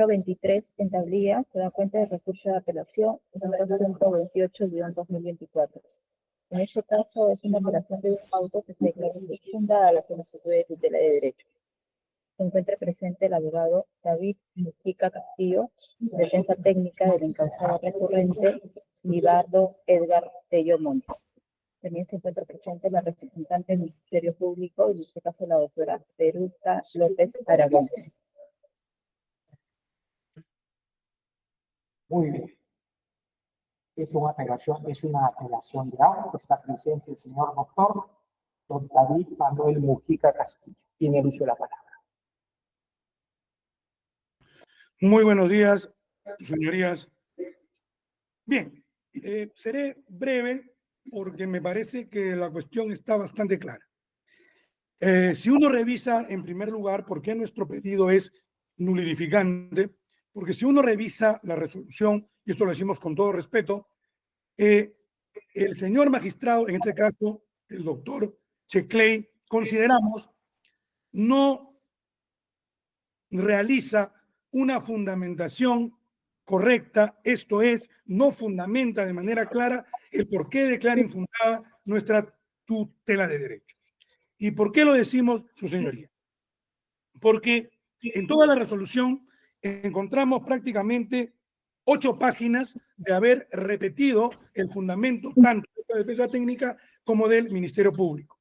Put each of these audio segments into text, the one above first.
número 23 en tablilla que da cuenta del recurso de apelación número 128-2024. En este caso es una operación de un auto que se declara fundada la solicitud de tutela de derecho. Se encuentra presente el abogado David Mujica Castillo, defensa técnica del encausado recurrente Libardo Edgar Tello Montes. También se encuentra presente la representante del Ministerio Público, en este caso la doctora Perusa López Aragón. Muy bien. Es una apelación de auto. Está presente el señor doctor don David Manuel Mujica Castillo. Tiene el uso de la palabra. Muy buenos días, señorías. Bien, seré breve porque me parece que la cuestión está bastante clara. Si uno revisa, en primer lugar, por qué nuestro pedido es nulificante, porque si uno revisa la resolución, y esto lo decimos con todo respeto, el señor magistrado, en este caso, el doctor Checley, consideramos, no realiza una fundamentación correcta, esto es, no fundamenta de manera clara el por qué declara infundada nuestra tutela de derechos. ¿Y por qué lo decimos, su señoría? Porque en toda la resolución encontramos prácticamente 8 páginas de haber repetido el fundamento tanto de la defensa técnica como del Ministerio Público.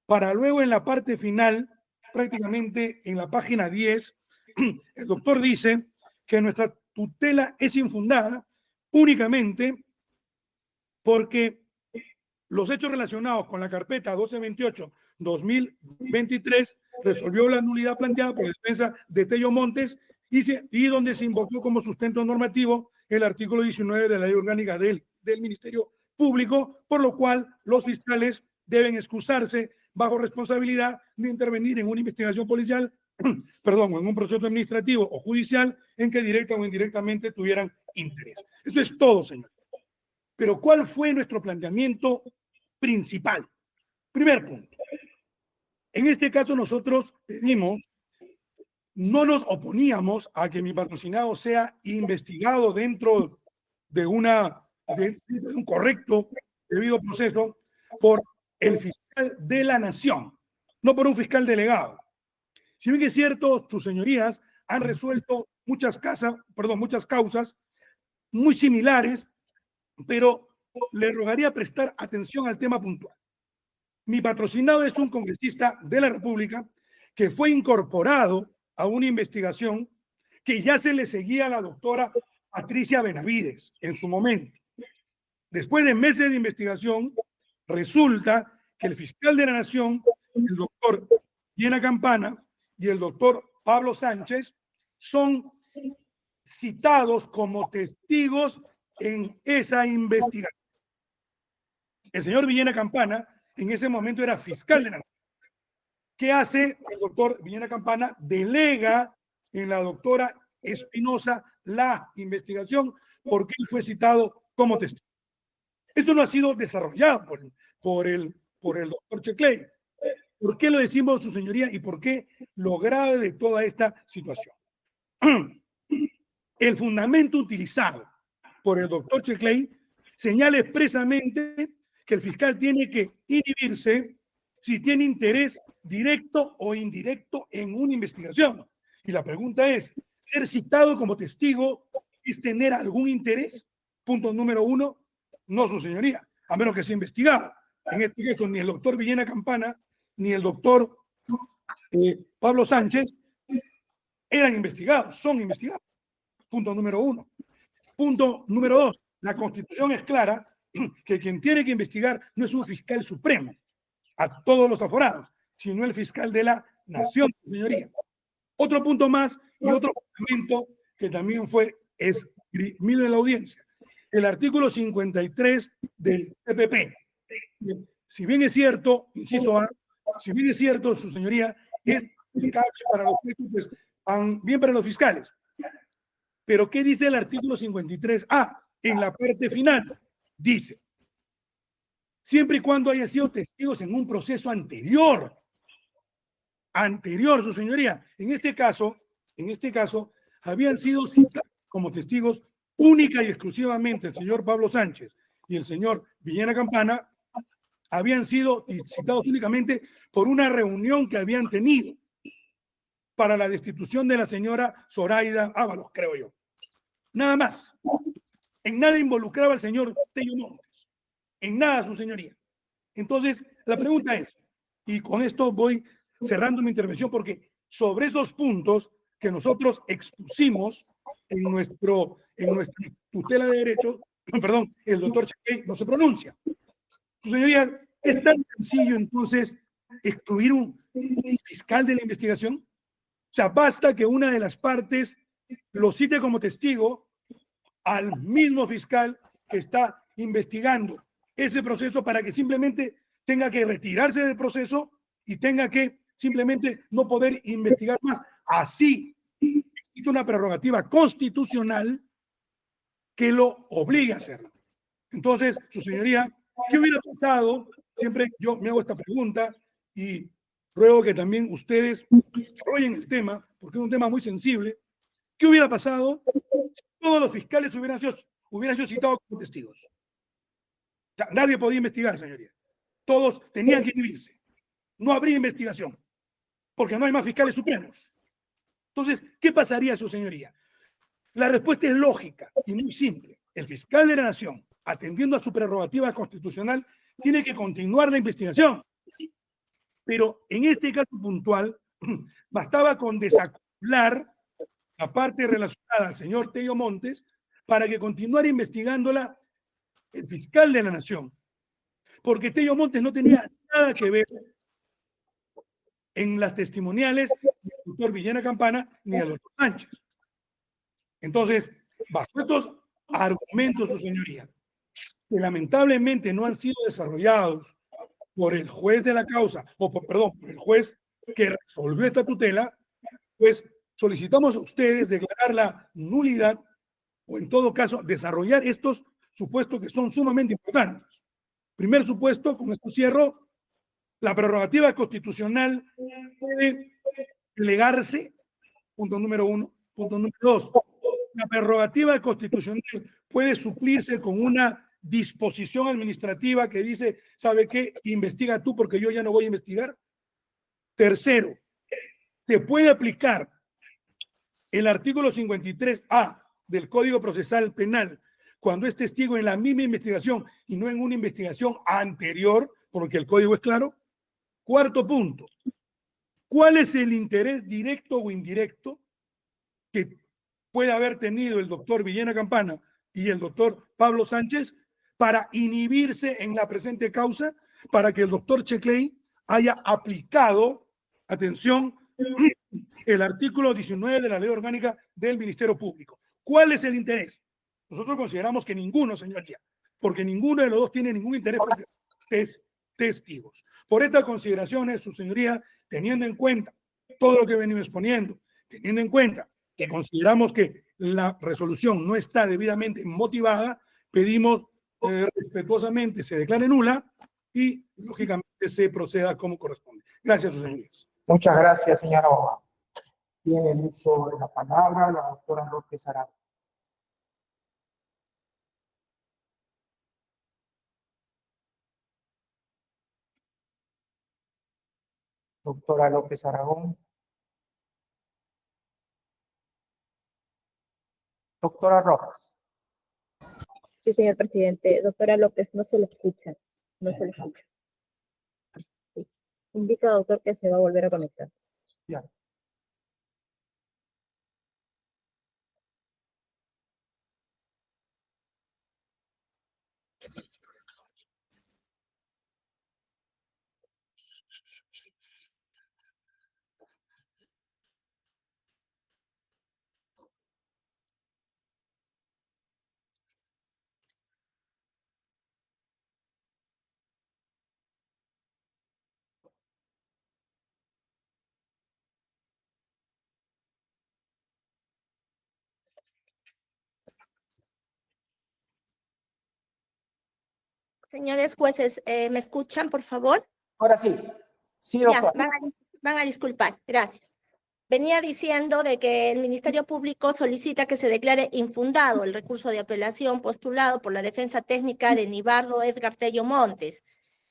Para luego en la parte final, prácticamente en la página 10, el doctor dice que nuestra tutela es infundada únicamente porque los hechos relacionados con la carpeta 1228-2023 resolvió la nulidad planteada por la defensa de Tello Montes y donde se invocó como sustento normativo el artículo 19 de la ley orgánica del Ministerio Público, por lo cual los fiscales deben excusarse bajo responsabilidad de intervenir en una investigación policial, perdón, en un proceso administrativo o judicial en que directa o indirectamente tuvieran interés. Eso es todo, señor. Pero ¿cuál fue nuestro planteamiento principal? Primer punto. En este caso nosotros pedimos, no nos oponíamos a que mi patrocinado sea investigado dentro de un correcto, debido proceso por el fiscal de la nación, no por un fiscal delegado. Si bien es cierto, sus señorías han resuelto muchas causas muy similares, pero le rogaría prestar atención al tema puntual. Mi patrocinado es un congresista de la República que fue incorporado a una investigación que ya se le seguía a la doctora Patricia Benavides en su momento. Después de meses de investigación, resulta que el fiscal de la Nación, el doctor Villena Campana y el doctor Pablo Sánchez son citados como testigos en esa investigación. El señor Villena Campana en ese momento era fiscal de la Nación. ¿Qué hace el doctor Villena Campana? Delega en la doctora Espinosa la investigación porque él fue citado como testigo. Eso no ha sido desarrollado por el doctor Checley. ¿Por qué lo decimos, su señoría, y por qué lo grave de toda esta situación? El fundamento utilizado por el doctor Checley señala expresamente que el fiscal tiene que inhibirse si tiene interés directo o indirecto en una investigación. Y la pregunta es, ¿ser citado como testigo es tener algún interés? Punto número 1, no, su señoría, a menos que sea investigado. En este caso, ni el doctor Villena Campana ni el doctor Pablo Sánchez eran investigados, son investigados. Punto número 1. Punto número 2, la Constitución es clara que quien tiene que investigar no es un fiscal supremo a todos los aforados, sino el fiscal de la Nación, señoría. Otro punto más y otro fundamento que también fue esgrimido en la audiencia, el artículo 53 del TPP. Si bien es cierto, inciso A, si bien es cierto, su señoría, es aplicable para los jueces, pues, bien para los fiscales. Pero ¿qué dice el artículo 53A? En la parte final dice, siempre y cuando haya sido testigos en un proceso anterior, su señoría. En este caso, habían sido citados como testigos única y exclusivamente el señor Pablo Sánchez y el señor Villena Campana, habían sido citados únicamente por una reunión que habían tenido para la destitución de la señora Zoraida Ábalos, creo yo. Nada más. En nada involucraba al señor Tello Montes. En nada, su señoría. Entonces, la pregunta es, y con esto voy cerrando mi intervención, porque sobre esos puntos que nosotros expusimos en nuestra tutela de derechos, perdón, el doctor Chequey no se pronuncia. Su señoría, ¿es tan sencillo entonces excluir un fiscal de la investigación? O sea, basta que una de las partes lo cite como testigo al mismo fiscal que está investigando ese proceso para que simplemente tenga que retirarse del proceso y tenga que simplemente no poder investigar más. Así existe una prerrogativa constitucional que lo obliga a hacerlo. Entonces, su señoría, ¿qué hubiera pasado? Siempre yo me hago esta pregunta y ruego que también ustedes desarrollen el tema, porque es un tema muy sensible. ¿Qué hubiera pasado si todos los fiscales hubieran sido citados como testigos? O sea, nadie podía investigar, señoría. Todos tenían que inhibirse. No habría investigación, porque no hay más fiscales supremos. Entonces, ¿qué pasaría, su señoría? La respuesta es lógica y muy simple. El fiscal de la Nación, atendiendo a su prerrogativa constitucional, tiene que continuar la investigación. Pero en este caso puntual, bastaba con desacoplar la parte relacionada al señor Tello Montes para que continuara investigándola el fiscal de la Nación. Porque Tello Montes no tenía nada que ver en las testimoniales del doctor Villena Campana ni del doctor Sánchez. Entonces, bajo estos argumentos, su señoría, que lamentablemente no han sido desarrollados por el juez de la causa, perdón, por el juez que resolvió esta tutela, pues solicitamos a ustedes declarar la nulidad o en todo caso desarrollar estos supuestos que son sumamente importantes. Primer supuesto, con esto cierro, la prerrogativa constitucional puede delegarse, punto número 1. Punto número 2, la prerrogativa constitucional puede suplirse con una disposición administrativa que dice, ¿sabe qué? Investiga tú porque yo ya no voy a investigar. Tercero, se puede aplicar el artículo 53A del Código Procesal Penal cuando es testigo en la misma investigación y no en una investigación anterior, porque el código es claro. Cuarto punto, ¿cuál es el interés directo o indirecto que puede haber tenido el doctor Villena Campana y el doctor Pablo Sánchez para inhibirse en la presente causa, para que el doctor Chequey haya aplicado, atención, el artículo 19 de la Ley Orgánica del Ministerio Público? ¿Cuál es el interés? Nosotros consideramos que ninguno, señoría, porque ninguno de los dos tiene ningún interés porque es testigos. Por estas consideraciones, su señoría, teniendo en cuenta todo lo que he venido exponiendo, teniendo en cuenta que consideramos que la resolución no está debidamente motivada, pedimos respetuosamente se declare nula y, lógicamente, se proceda como corresponde. Gracias, sus señorías. Muchas gracias, señora Oba. Tiene el uso de la palabra la doctora López Aragón. Doctora López Aragón. Doctora Rojas. Sí, señor presidente. Doctora López, no se le escucha. No se le escucha. Sí. Indica, doctor, que se va a volver a conectar. Ya. Señores jueces, ¿me escuchan, por favor? Ahora sí. Sí, Ya, doctora. van a disculpar. Gracias. venía diciendo de que el Ministerio Público solicita que se declare infundado el recurso de apelación postulado por la defensa técnica de Nibardo Edgar Tello Montes,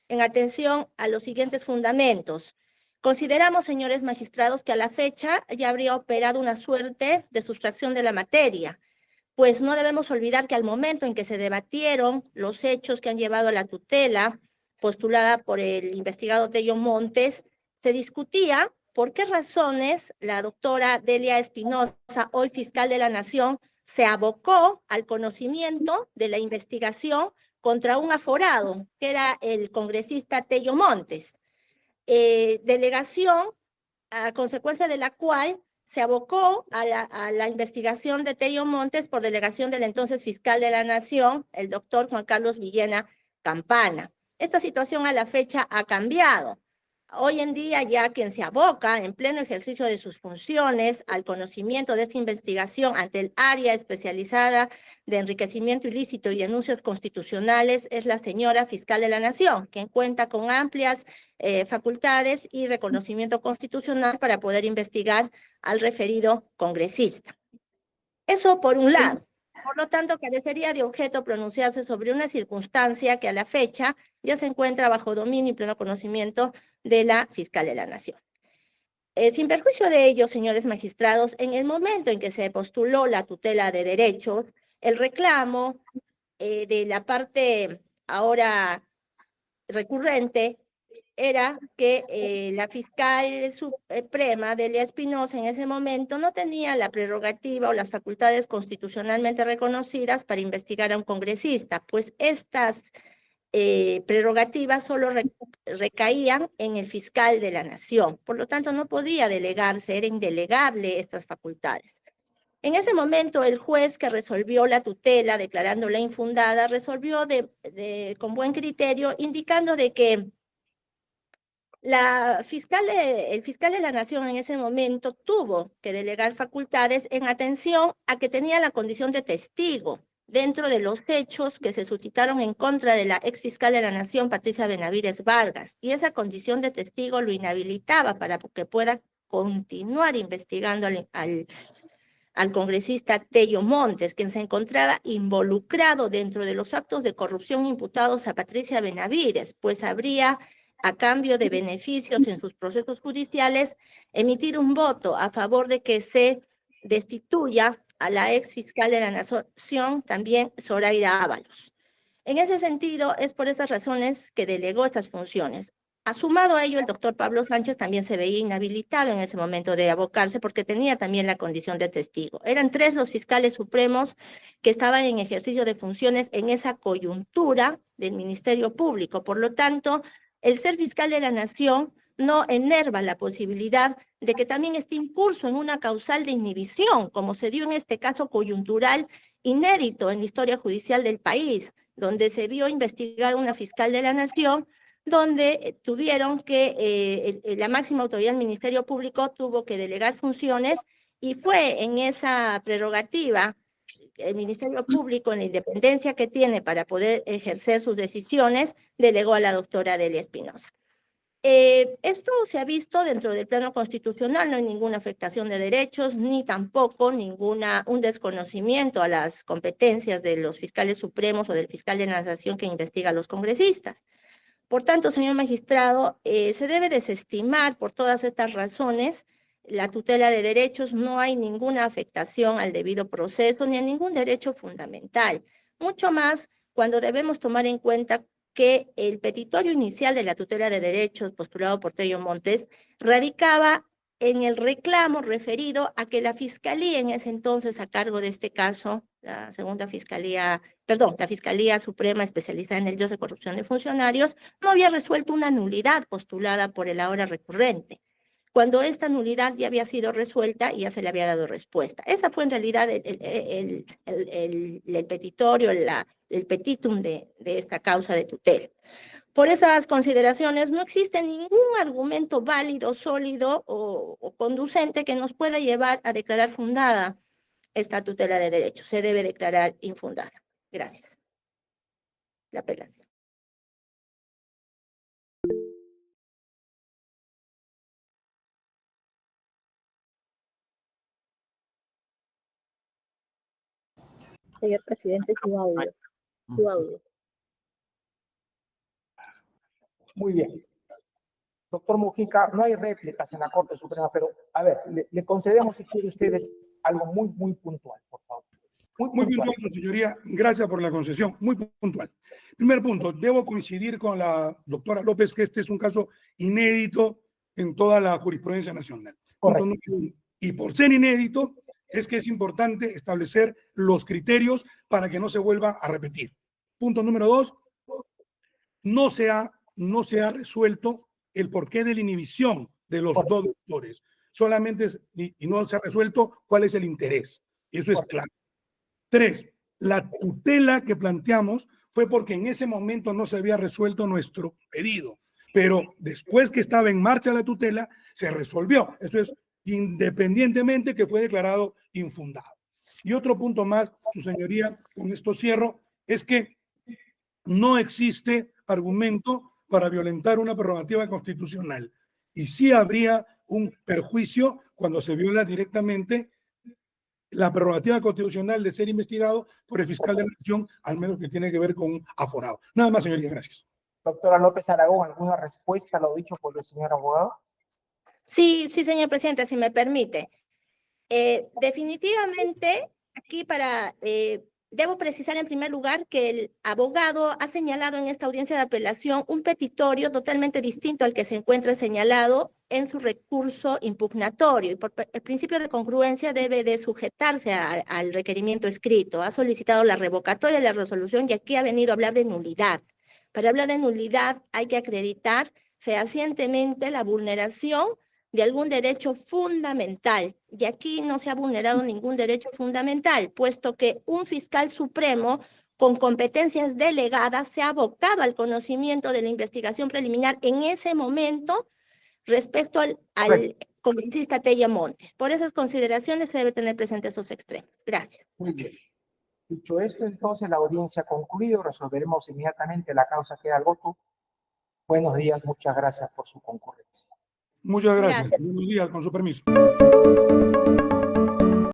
en atención a los siguientes fundamentos. Consideramos, señores magistrados, que a la fecha ya habría operado una suerte de sustracción de la materia, pues no debemos olvidar que al momento en que se debatieron los hechos que han llevado a la tutela postulada por el investigado Tello Montes, se discutía por qué razones la doctora Delia Espinosa, hoy fiscal de la Nación, se abocó al conocimiento de la investigación contra un aforado, que era el congresista Tello Montes. Delegación a consecuencia de la cual se abocó a la investigación de Tello Montes por delegación del entonces fiscal de la Nación, el doctor Juan Carlos Villena Campana. Esta situación a la fecha ha cambiado. Hoy en día ya quien se aboca en pleno ejercicio de sus funciones al conocimiento de esta investigación ante el área especializada de enriquecimiento ilícito y denuncias constitucionales es la señora fiscal de la Nación, quien cuenta con amplias facultades y reconocimiento constitucional para poder investigar al referido congresista. Eso por un lado. Por lo tanto, carecería de objeto pronunciarse sobre una circunstancia que a la fecha ya se encuentra bajo dominio y pleno conocimiento de la fiscal de la Nación. Sin perjuicio de ello, señores magistrados, en el momento en que se postuló la tutela de derechos, el reclamo de la parte ahora recurrente era que la fiscal suprema, Delia Espinosa, en ese momento no tenía la prerrogativa o las facultades constitucionalmente reconocidas para investigar a un congresista, pues estas prerrogativas solo recaían en el fiscal de la Nación. Por lo tanto, no podía delegarse, era indelegable estas facultades. En ese momento, el juez que resolvió la tutela, declarándola infundada, resolvió con buen criterio, indicando de que el fiscal de la Nación en ese momento tuvo que delegar facultades en atención a que tenía la condición de testigo dentro de los hechos que se suscitaron en contra de la ex fiscal de la Nación, Patricia Benavides Vargas, y esa condición de testigo lo inhabilitaba para que pueda continuar investigando al congresista Tello Montes, quien se encontraba involucrado dentro de los actos de corrupción imputados a Patricia Benavides, pues habría, a cambio de beneficios en sus procesos judiciales, emitir un voto a favor de que se destituya a la ex fiscal de la Nación, también Zoraida Ábalos. En ese sentido, es por esas razones que delegó estas funciones. Sumado a ello, el doctor Pablo Sánchez también se veía inhabilitado en ese momento de abocarse porque tenía también la condición de testigo. Eran 3 los fiscales supremos que estaban en ejercicio de funciones en esa coyuntura del Ministerio Público. Por lo tanto, el ser fiscal de la Nación no enerva la posibilidad de que también esté incurso en una causal de inhibición, como se dio en este caso coyuntural inédito en la historia judicial del país, donde se vio investigada una fiscal de la Nación, donde tuvieron que, la máxima autoridad del Ministerio Público tuvo que delegar funciones y fue en esa prerrogativa el Ministerio Público, en la independencia que tiene para poder ejercer sus decisiones, delegó a la doctora Delia Espinosa. Esto se ha visto dentro del plano constitucional, no hay ninguna afectación de derechos, ni tampoco un desconocimiento a las competencias de los fiscales supremos o del fiscal de la Nación que investiga a los congresistas. Por tanto, señor magistrado, se debe desestimar por todas estas razones la tutela de derechos, no hay ninguna afectación al debido proceso ni a ningún derecho fundamental, mucho más cuando debemos tomar en cuenta que el petitorio inicial de la tutela de derechos postulado por Tello Montes radicaba en el reclamo referido a que la fiscalía en ese entonces a cargo de este caso, la Fiscalía Suprema especializada en delitos de corrupción de funcionarios, no había resuelto una nulidad postulada por el ahora recurrente, cuando esta nulidad ya había sido resuelta y ya se le había dado respuesta. Esa fue en realidad el petitorio, el petitum de esta causa de tutela. Por esas consideraciones, no existe ningún argumento válido, sólido o conducente que nos pueda llevar a declarar fundada esta tutela de derechos. Se debe declarar infundada. Gracias. La apelación. Señor presidente, su audio. Su audio. Muy bien. Doctor Mujica, no hay réplicas en la Corte Suprema, pero a ver, le concedemos si quiere ustedes algo muy puntual, por favor. Muy puntual, su señoría. Gracias por la concesión. Muy puntual. Primer punto, debo coincidir con la doctora López que este es un caso inédito en toda la jurisprudencia nacional. Punto número uno. Y por ser inédito, es que es importante establecer los criterios para que no se vuelva a repetir. Punto número dos, no se ha resuelto el porqué de la inhibición de los dos doctores. Solamente y no se ha resuelto cuál es el interés. Eso es claro. 3. La tutela que planteamos fue porque en ese momento no se había resuelto nuestro pedido, pero después que estaba en marcha la tutela, se resolvió. Eso es independientemente que fue declarado infundado. Y otro punto más, su señoría, con esto cierro, es que no existe argumento para violentar una prerrogativa constitucional. Y sí habría un perjuicio cuando se viola directamente la prerrogativa constitucional de ser investigado por el fiscal de la Nación, al menos que tiene que ver con un aforado. Nada más, señoría, gracias. Doctora López Aragón, ¿alguna respuesta a lo dicho por el señor abogado? Sí, señor presidente, si me permite. Definitivamente, aquí debo precisar en primer lugar que el abogado ha señalado en esta audiencia de apelación un petitorio totalmente distinto al que se encuentra señalado en su recurso impugnatorio, y por el principio de congruencia debe de sujetarse al requerimiento escrito. Ha solicitado la revocatoria de la resolución y aquí ha venido a hablar de nulidad. Para hablar de nulidad hay que acreditar fehacientemente la vulneración de algún derecho fundamental. Y aquí no se ha vulnerado ningún derecho fundamental, puesto que un fiscal supremo con competencias delegadas se ha abocado al conocimiento de la investigación preliminar en ese momento respecto al congresista Tella Montes. Por esas consideraciones se debe tener presente esos extremos. Gracias. Muy bien. Dicho esto, entonces la audiencia ha concluido. Resolveremos inmediatamente la causa que da al voto. Buenos días, muchas gracias por su concurrencia. Muchas gracias. Gracias. Buenos días, con su permiso.